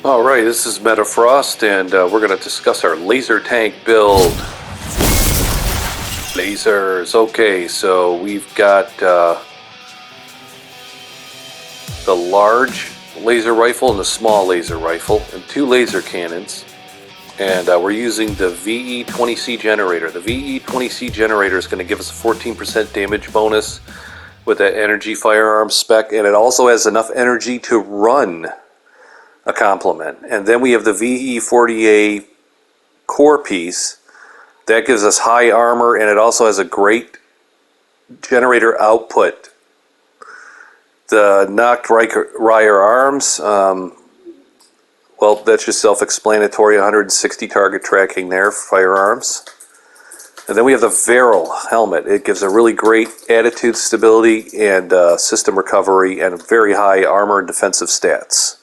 Alright, this is Metafrost, and we're going to discuss our laser tank build. Lasers. Okay, so we've got the large laser rifle and the small laser rifle, and two laser cannons. And we're using the VE20C generator. The VE20C generator is going to give us a 14% damage bonus with that energy firearm spec, and it also has enough energy to run a complement. And then we have the VE40A core piece that gives us high armor, and it also has a great generator output. The Noct Ryer arms, well, that's just self-explanatory. 160 target tracking there for firearms. And then we have the Varel helmet. It gives a really great attitude stability and system recovery and very high armor and defensive stats.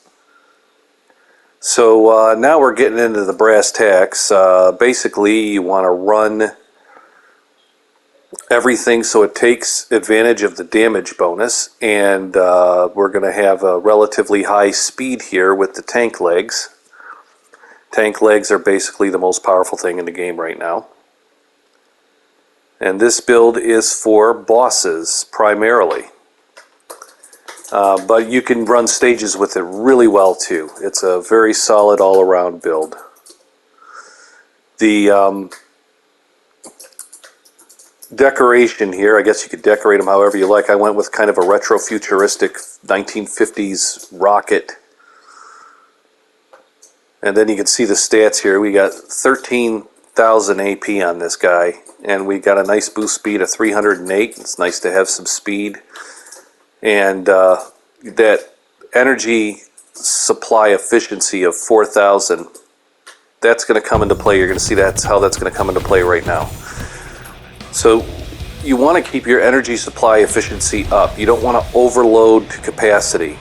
So now we're getting into the brass tacks. Basically, you want to run everything so it takes advantage of the damage bonus, and we're going to have a relatively high speed here with the tank legs. Tank legs are basically the most powerful thing in the game right now. And this build is for bosses primarily. But you can run stages with it really well too. It's a very solid all-around build. The decoration here, I guess you could decorate them however you like. I went with kind of a retro-futuristic 1950s rocket. And then you can see the stats here. We got 13,000 AP on this guy. And we got a nice boost speed of 308. It's nice to have some speed. And that energy supply efficiency of 4,000, that's going to come into play. You're going to see that's how that's going to come into play right now. So you want to keep your energy supply efficiency up. You don't want to overload to capacity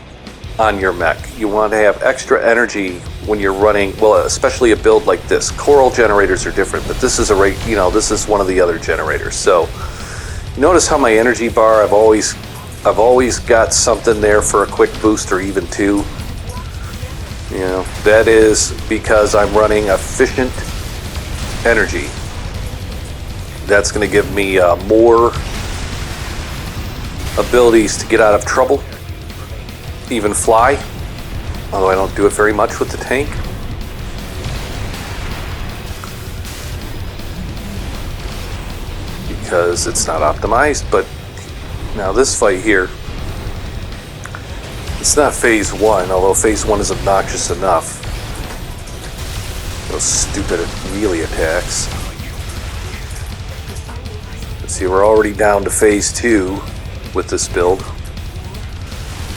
on your mech. You want to have extra energy when you're running, well, especially a build like this. Coral generators are different, but this is this is one of the other generators. So notice how my energy bar, I've always got something there for a quick boost or even two. You know, that is because I'm running efficient energy. That's going to give me more abilities to get out of trouble, even fly, although I don't do it very much with the tank. Because it's not optimized, but now this fight here, it's not phase one, although phase one is obnoxious enough. Those stupid melee attacks. Let's see, we're already down to phase two with this build.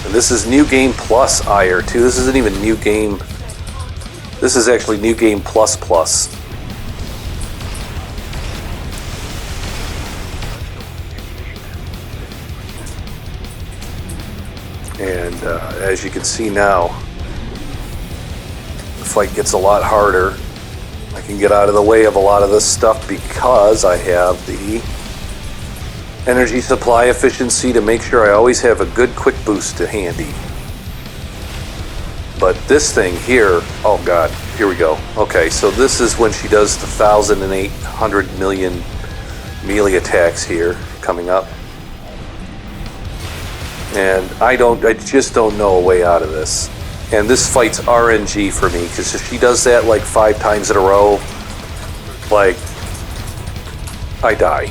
And this is New Game Plus Ire too. This isn't even New Game. This is actually New Game Plus Plus. And as you can see now, the fight gets a lot harder. I can get out of the way of a lot of this stuff because I have the energy supply efficiency to make sure I always have a good quick boost to handy. But this thing here, oh god, here we go. Okay, so this is when she does the 1,800 million melee attacks here coming up. And I just don't know a way out of this. And this fight's RNG for me, because if she does that like 5 times in a row, like, I die.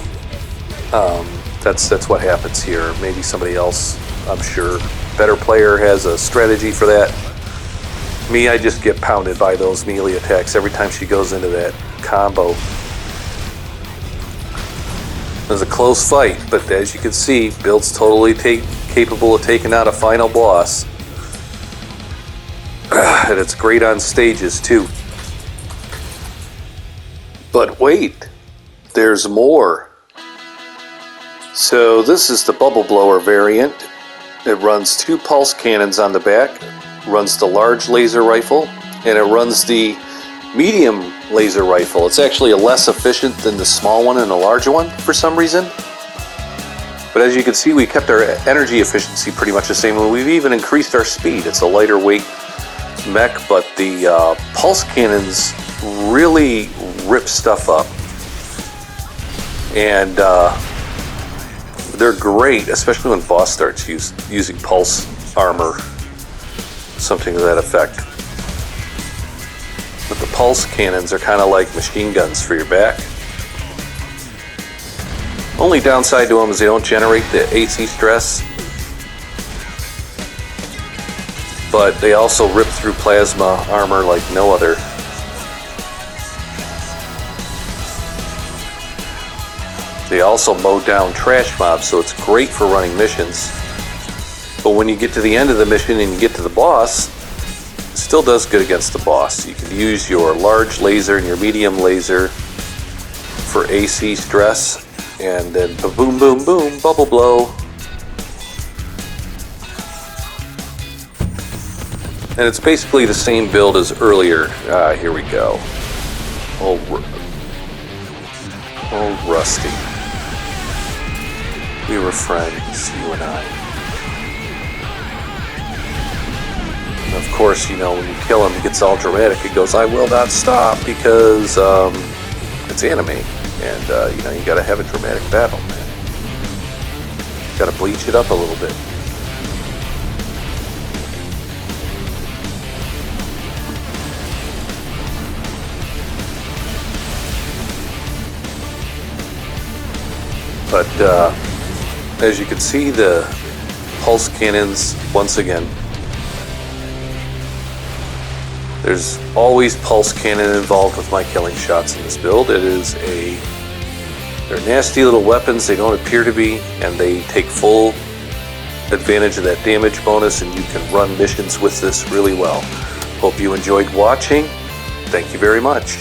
That's what happens here. Maybe somebody else, I'm sure, better player has a strategy for that. Me, I just get pounded by those melee attacks every time she goes into that combo. It was a close fight, but as you can see, build's totally capable of taking out a final boss. And it's great on stages too. But wait, there's more. So this is the bubble blower variant. It runs 2 pulse cannons on the back, runs the large laser rifle, and it runs the medium laser rifle. It's actually less efficient than the small one and the larger one for some reason. But as you can see, we kept our energy efficiency pretty much the same, and we've even increased our speed. It's a lighter weight mech, but the pulse cannons really rip stuff up. And they're great, especially when boss starts using pulse armor, something to that effect. But the pulse cannons are kind of like machine guns for your back. Only downside to them is they don't generate the AC stress, but they also rip through plasma armor like no other. They also mow down trash mobs, so it's great for running missions. But when you get to the end of the mission and you get to the boss, it still does good against the boss. You can use your large laser and your medium laser for AC stress, and then boom, boom, boom, bubble blow. And it's basically the same build as earlier. Here we go. Oh, Rusty. We were friends, you and I. And of course, you know, when you kill him, he gets all dramatic. He goes, "I will not stop," because it's anime. And, you know, you gotta have a dramatic battle, man. You gotta bleach it up a little bit. But as you can see, the pulse cannons, once again, there's always pulse cannon involved with my killing shots in this build. They're nasty little weapons, they don't appear to be, and they take full advantage of that damage bonus, and you can run missions with this really well. Hope you enjoyed watching. Thank you very much.